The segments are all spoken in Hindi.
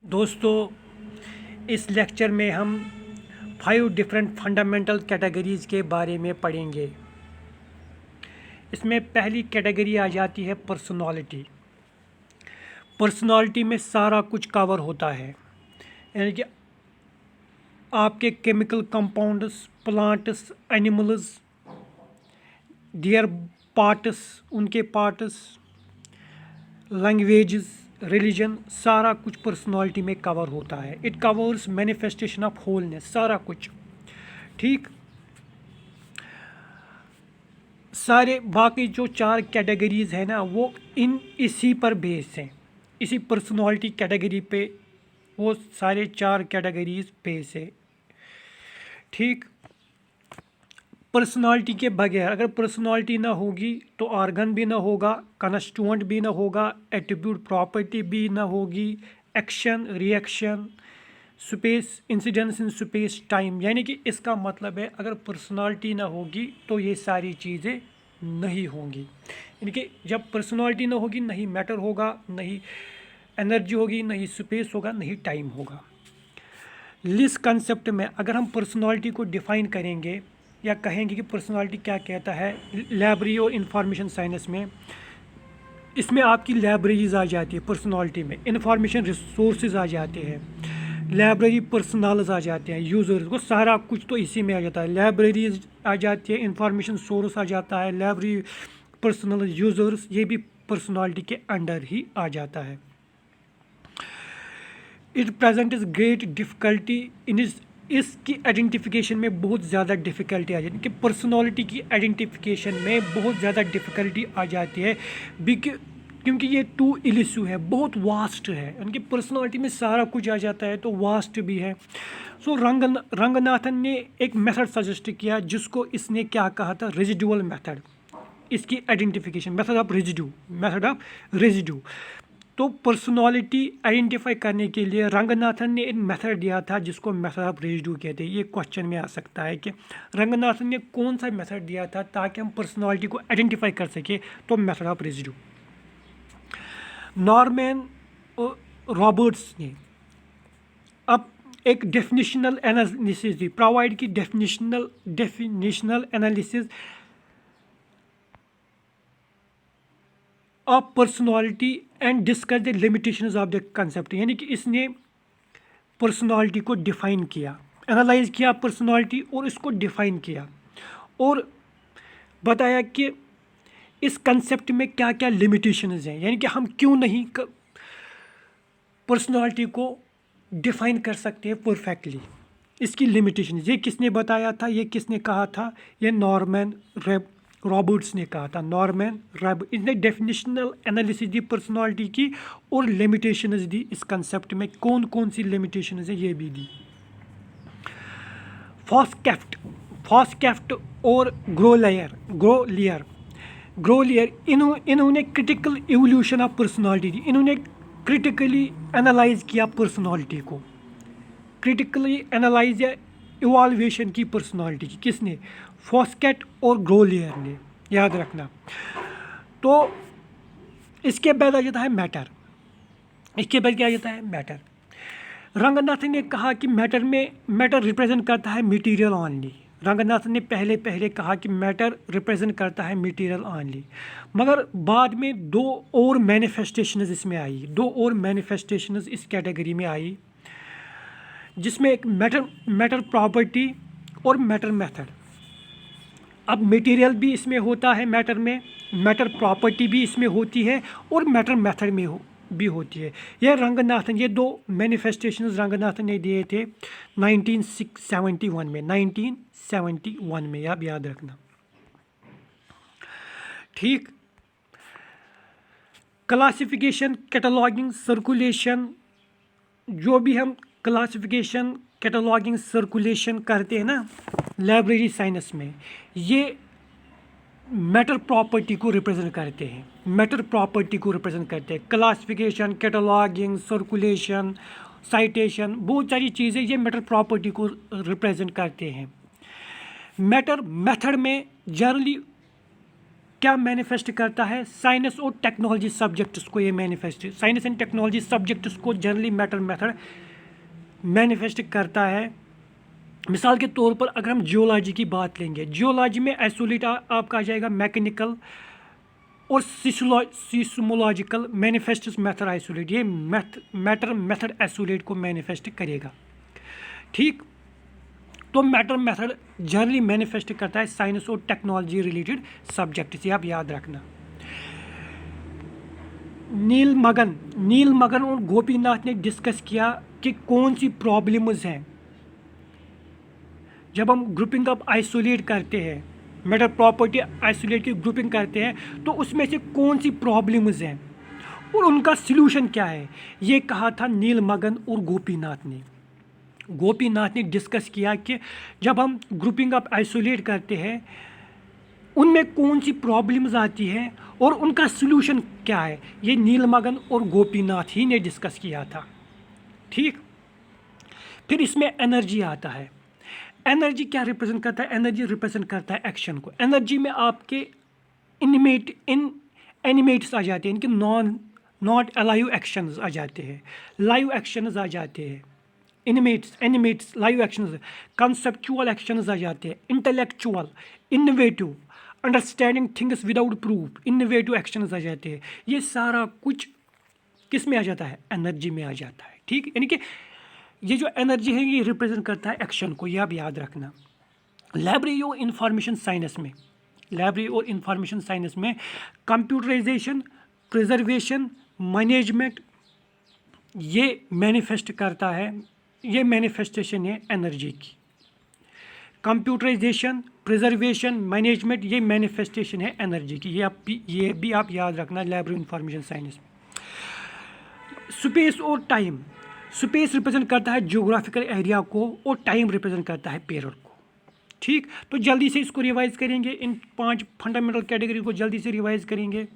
दोस्तों, इस लेक्चर में हम 5 डिफरेंट फंडामेंटल कैटेगरीज़ के बारे में पढ़ेंगे। इसमें पहली कैटेगरी आ जाती है पर्सनालिटी। पर्सनालिटी में सारा कुछ कवर होता है, यानी कि आपके chemical compounds, plants, animals, there parts, उनके पार्ट्स, लैंग्वेजेस, रिलीजन, सारा कुछ पर्सनालिटी में कवर होता है। It covers manifestation of wholeness, सारा कुछ। ठीक, सारे बाकी जो 4 कैटेगरीज़ हैं ना, वो इसी पर बेस हैं, इसी पर्सनालिटी कैटेगरी पे वो सारे 4 कैटेगरीज़ बेस है। ठीक, पर्सनालिटी के बगैर, अगर पर्सनालिटी ना होगी तो ऑर्गन भी ना होगा, कंस्टिट्यूएंट भी ना होगा, एट्रीब्यूट प्रॉपर्टी भी ना होगी, action, reaction, space, incidence in space time. यानी कि इसका मतलब है अगर पर्सनालिटी ना होगी तो ये सारी चीज़ें नहीं होंगी। यानी कि जब पर्सनालिटी ना होगी, नहीं मैटर होगा, नहीं एनर्जी होगी, नहीं स्पेस होगा, नहीं टाइम होगा। लिस कंसेप्ट में अगर हम पर्सनालिटी को डिफ़ाइन करेंगे या कहेंगे कि पर्सनालिटी क्या कहता है, लाइब्रेरी और इंफॉर्मेशन साइंस में, इसमें आपकी लाइब्रेरीज आ जाती है पर्सनालिटी में, इंफॉर्मेशन रिसोर्सेज आ जाते हैं, लाइब्रेरी पर्सनल्स आ जाते हैं, यूज़र्स, वो सारा कुछ तो इसी में आ जाता है। लाइब्रेरीज आ जाती है, इंफॉर्मेशन सोर्स आ जाता है, लाइब्रेरी पर्सनल यूज़र्स, ये भी पर्सनालिटी के अंडर ही आ जाता है। It present is great difficulty in इसकी आइडेंटिफिकेशन में बहुत ज़्यादा डिफ़िकल्टी आ जाती है, कि पर्सनालिटी की आइडेंटिफिकेशन में बहुत ज़्यादा डिफ़िकल्टी आ जाती है, क्योंकि ये टू इलिसू है, बहुत वास्ट है। उनकी पर्सनालिटी में सारा कुछ आ जाता है तो वास्ट भी है। सो रंगनाथन ने एक मेथड सजेस्ट किया जिसको इसने क्या कहा था, रेजिडुअल मेथड। इसकी आइडेंटिफिकेशन, मेथड ऑफ रेजिडू। तो पर्सनालिटी आइडेंटिफाई करने के लिए रंगनाथन ने एक मेथड दिया था जिसको मेथड ऑफ रेजिडू कहते हैं। ये क्वेश्चन में आ सकता है कि रंगनाथन ने कौन सा मेथड दिया था ताकि हम पर्सनालिटी को आइडेंटिफाई कर सके, तो method of residue. Norman Roberts ने अब एक डेफिनेशनल एनालिसिस दी, प्रोवाइड की definitional analysis of personality and discuss the limitations of the concept. यानी कि इसने पर्सनालिटी को डिफ़ाइन किया, एनालाइज किया पर्सनालिटी और इसको डिफ़ाइन किया और बताया कि इस कंसेप्ट में क्या क्या लिमिटेशंस हैं, यानी कि हम क्यों नहीं पर्सनालिटी को डिफ़ाइन कर सकते हैं परफेक्टली। इसकी लिमिटेशन, ये किसने बताया था, ये किसने कहा था, ये नॉर्मन रॉबर्ट्स ने कहा था। नॉर्मन रॉबर्ट्स, इसने डेफिनेशनल एनालिसिस दी पर्सनालिटी की और लिमिटेशंस दी इस कंसेप्ट में, कौन कौन सी लिमिटेशंस है ये भी दी। फॉस्कैफ्ट और ग्रोलियर इन्होंने क्रिटिकल इवोल्यूशन ऑफ पर्सनालिटी दी। इन्होंने क्रिटिकली एनालाइज किया पर्सनालिटी को, क्रिटिकली एनालाइज या इवाल्वेशन की पर्सनालिटी की, किसने, फॉस्कैट और ग्रोलियर ने, याद रखना। तो इसके बाद आ जाता है मैटर। इसके बाद क्या आ जाता है, मैटर। रंगनाथन ने कहा कि मैटर रिप्रेजेंट करता है मटेरियल ओनली। रंगनाथन ने पहले कहा कि मैटर रिप्रेजेंट करता है मटेरियल ओनली, मगर बाद में 2 और मैनिफेस्टेशंस इसमें आई, 2 और मैनिफेस्टेशंस इस कैटेगरी में आई, जिसमें एक मैटर प्रॉपर्टी और मैटर मेथड। अब मटेरियल भी इसमें होता है मैटर में, मैटर प्रॉपर्टी भी इसमें होती है और मैटर मेथड में भी होती है। यह रंगनाथन, ये 2 मैनिफेस्टेशंस रंगनाथन ने दिए थे 1971 में, आप याद रखना। ठीक, क्लासिफिकेशन, कैटलॉगिंग, सर्कुलेशन, जो भी हम क्लासिफिकेशन, कैटलॉगिंग, सर्कुलेशन करते हैं ना लाइब्रेरी साइंस में, ये मैटर प्रॉपर्टी को रिप्रेजेंट करते हैं, क्लासिफिकेशन, कैटलॉगिंग, सर्कुलेशन, साइटेशन, बहुत सारी चीज़ें ये मैटर प्रॉपर्टी को रिप्रेजेंट करते हैं। मैटर मेथड में जनरली क्या मैनिफेस्ट करता है? साइंस और टेक्नोलॉजी सब्जेक्ट्स को ये manifest, science and technology subjects को जनरली मैटर मेथड मैनिफेस्ट करता है। मिसाल के तौर पर अगर हम जियोलॉजी की बात लेंगे, जियोलॉजी में आइसोलेट आपका आ जाएगा मैकेनिकल और सिस्मोलॉजिकल मैनिफेस्ट मेथड आइसोलेट, ये मैटर मेथड आइसोलेट को मैनिफेस्ट करेगा। ठीक, तो मैटर मेथड जनरली मैनिफेस्ट करता है साइंस और टेक्नोलॉजी रिलेटेड सब्जेक्ट से, आप याद रखना। नील मगन और गोपीनाथ ने डिस्कस किया कि कौन सी प्रॉब्लम्स हैं जब हम ग्रुपिंग अप आइसोलेट करते हैं, मेटल प्रॉपर्टी आइसोलेट की ग्रुपिंग करते हैं, तो उसमें से कौन सी प्रॉब्लम्स हैं और उनका सलूशन क्या है, ये कहा था नील मगन और गोपीनाथ ने डिस्कस किया कि जब हम ग्रुपिंग अप आइसोलेट करते हैं उनमें कौन सी प्रॉब्लम्स आती हैं और उनका सलूशन क्या है, ये नील मगन और गोपीनाथ ही ने डिस्कस किया था। ठीक, फिर इसमें एनर्जी आता है। एनर्जी क्या रिप्रेजेंट करता है? एनर्जी रिप्रेजेंट करता है एक्शन को। एनर्जी में आपके एनिमेट्स आ जाते हैं, इनके नॉट अलाइव एक्शंस आ जाते हैं, लाइव एक्शंस आ जाते हैं, animates live actions, conceptual actions आ जाते हैं, intellectual, innovative, understanding things without proof, innovative actions आ जाते हैं। ये सारा कुछ किस में आ जाता है? एनर्जी में आ जाता है। ठीक, यानी कि ये जो एनर्जी है ये रिप्रेजेंट करता है एक्शन को, ये आप याद रखना। लाइब्रेरी और इंफॉर्मेशन साइंस में कंप्यूटराइजेशन, प्रिजर्वेशन, मैनेजमेंट ये मैनिफेस्ट करता है, ये मैनिफेस्टेशन है एनर्जी की। कंप्यूटराइजेशन, प्रिजर्वेशन, मैनेजमेंट ये मैनिफेस्टेशन है एनर्जी की, ये भी आप याद रखना लाइब्रेरी इंफॉर्मेशन साइंस में। स्पेस और टाइम, स्पेस रिप्रेजेंट करता है ज्योग्राफिकल एरिया को और टाइम रिप्रेजेंट करता है पीरियड को। ठीक, तो जल्दी से इसको रिवाइज करेंगे, इन 5 फंडामेंटल कैटेगरी को जल्दी से रिवाइज करेंगे।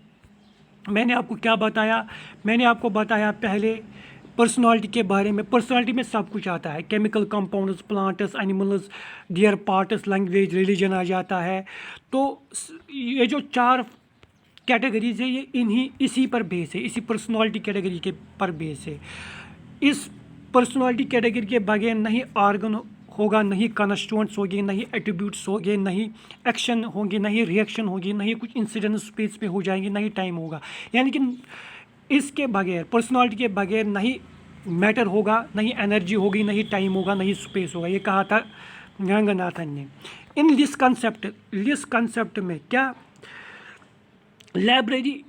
मैंने आपको क्या बताया? मैंने आपको बताया पहले पर्सनालिटी के बारे में। पर्सनालिटी में सब कुछ आता है, chemical compounds, plants, animals, deer parts, language, religion आ जाता है। तो ये जो 4 कैटेगरीज है ये इसी पर बेस है, इसी पर्सनालिटी कैटेगरी के पर बेस है। इस पर्सनालिटी कैटेगरी के बगैर नहीं ऑर्गन होगा, नहीं कॉन्स्टिट्यूएंट्स होंगे, नहीं एट्रीब्यूट्स होंगे, नहीं एक्शन होंगे, नहीं रिएक्शन होगी, नहीं कुछ इंसिडेंट स्पेस पे हो जाएंगे, नहीं टाइम होगा। यानी कि इसके बगैर, पर्सनालिटी के बगैर नहीं मैटर होगा, नहीं एनर्जी होगी, नहीं टाइम होगा, नहीं स्पेस होगा, ये कहा था रंगनाथन ने। इन लिस्ट कंसेप्ट में क्या लाइब्रेरी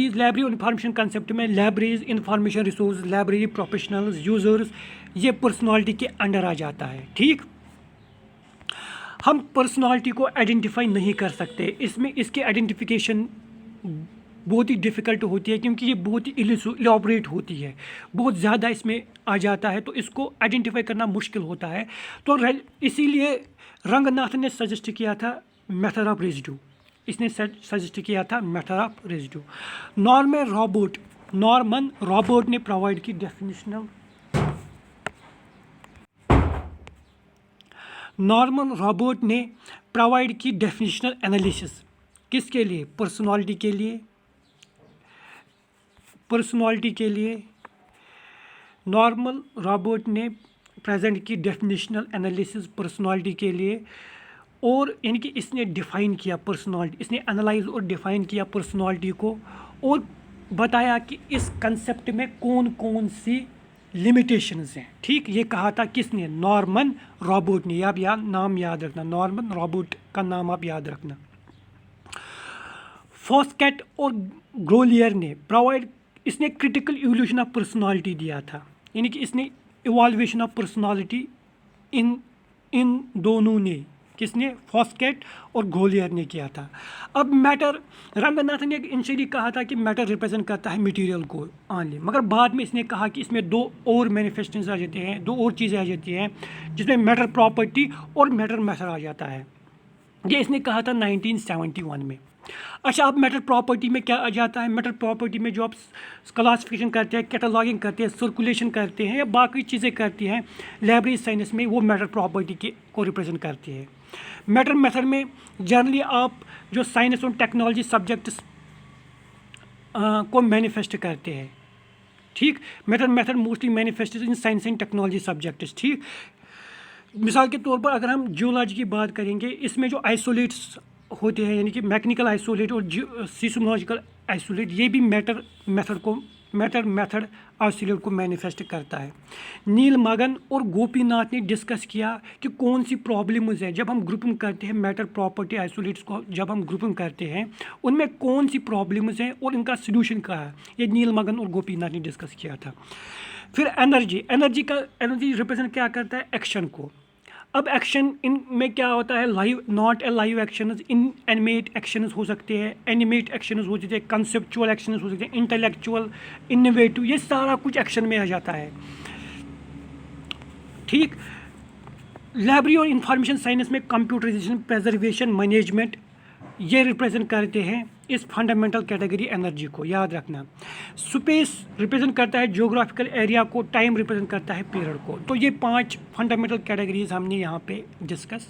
इंफॉर्मेशन कंसेप्ट में libraries, information resource, library professionals, users, ये पर्सनालिटी के अंडर आ जाता है। ठीक, हम पर्सनालिटी को आइडेंटिफाई नहीं कर सकते, इसमें इसकी आइडेंटिफिकेशन बहुत ही डिफ़िकल्ट होती है क्योंकि ये बहुत ही इलॉबरेट होती है, बहुत ज़्यादा इसमें आ जाता है, तो इसको आइडेंटिफाई करना मुश्किल होता है। तो इसीलिए रंगनाथन ने सजेस्ट किया था मेथड ऑफ रेजिड्यू, इसने सजेस्ट किया था method of residue. Norman Robert ने प्रोवाइड की डेफिनेशनल, नॉर्मन रॉबर्ट ने प्रोवाइड की डेफिनेशनल एनालिसिस किसके लिए? पर्सनालिटी के लिए नॉर्मन रॉबर्ट ने प्रेजेंट की डेफिनेशनल एनालिसिस पर्सनालिटी के लिए, और यानी कि इसने डिफ़ाइन किया पर्सनालिटी, इसने एनालाइज और डिफ़ाइन किया पर्सनालिटी को और बताया कि इस कंसेप्ट में कौन कौन सी लिमिटेशंस हैं। ठीक, ये कहा था किसने? नॉर्मन रॉबर्ट ने। आप नाम याद रखना, नॉर्मन रॉबर्ट का नाम आप याद रखना। फॉस्केट और ग्रोलियर ने इसने क्रिटिकल इवोल्यूशन ऑफ पर्सनालिटी दिया था, यानी कि इसने इवॉल्वेशन ऑफ पर्सनालिटी इन दोनों ने, किसने? फॉस्केट और ग्रोलियर ने किया था। अब मैटर, रंगनाथन ने इनिशियली कहा था कि मैटर रिप्रेजेंट करता है मटेरियल को ऑनली, मगर बाद में इसने कहा कि इसमें 2 और मैनिफेस्टेशंस आ जाते हैं, 2 और चीज़ें आ जाती हैं जिसमें मैटर प्रॉपर्टी और मैटर मेथड आ जाता है। ये इसने कहा था 1971 में। अच्छा, अब मैटर प्रॉपर्टी में क्या आ जाता है? मैटर प्रॉपर्टी में जो आप क्लासिफिकेशन करते हैं, कैटलॉगिंग करते हैं, सर्कुलेशन करते हैं या बाकी चीज़ें करती हैं लाइब्रेरी साइंस में, वो मैटर प्रॉपर्टी को रिप्रेजेंट करती है। मैटर मेथड में जनरली आप जो साइंस और टेक्नोलॉजी सब्जेक्ट्स को मैनिफेस्ट करते हैं, ठीक। Matter method mostly manifest in science and technology subjects, ठीक। मिसाल के तौर पर अगर हम जियोलॉजी की बात करेंगे, इसमें जो आइसोलेट्स होते हैं यानी कि मैकेनिकल आइसोलेट और सीस्मोलॉजिकल आइसोलेट, ये भी मैटर मेथड आइसोलेट को मैनिफेस्ट करता है। नील मगन और गोपीनाथ ने डिस्कस किया कि कौन सी प्रॉब्लम्स है जब हम ग्रुपिंग करते हैं मैटर प्रॉपर्टी आइसोलेट्स को, जब हम ग्रुपिंग करते हैं उनमें कौन सी प्रॉब्लम्स हैं और इनका सोल्यूशन क्या है, ये नील मगन और गोपीनाथ ने डिस्कस किया था। फिर एनर्जी रिप्रेजेंट क्या करता है, एक्शन को। अब एक्शन इनमें क्या होता है, live not a live actions, in animate actions हो सकते हैं, एनिमेट एक्शंस हो सकते हैं, कंसेप्चुअल एक्शंस हो सकते हैं, इंटेलेक्चुअल, इनोवेटिव, ये सारा कुछ एक्शन में आ जाता है, ठीक। लाइब्रेरी और इंफॉर्मेशन साइंस में कंप्यूटराइजेशन, प्रेजर्वेशन, मैनेजमेंट ये रिप्रेजेंट करते हैं इस फंडामेंटल कैटेगरी एनर्जी को, याद रखना। स्पेस रिप्रेजेंट करता है ज्योग्राफिकल एरिया को, टाइम रिप्रेजेंट करता है पीरियड को। तो ये 5 फंडामेंटल कैटेगरीज हमने यहाँ पे डिस्कस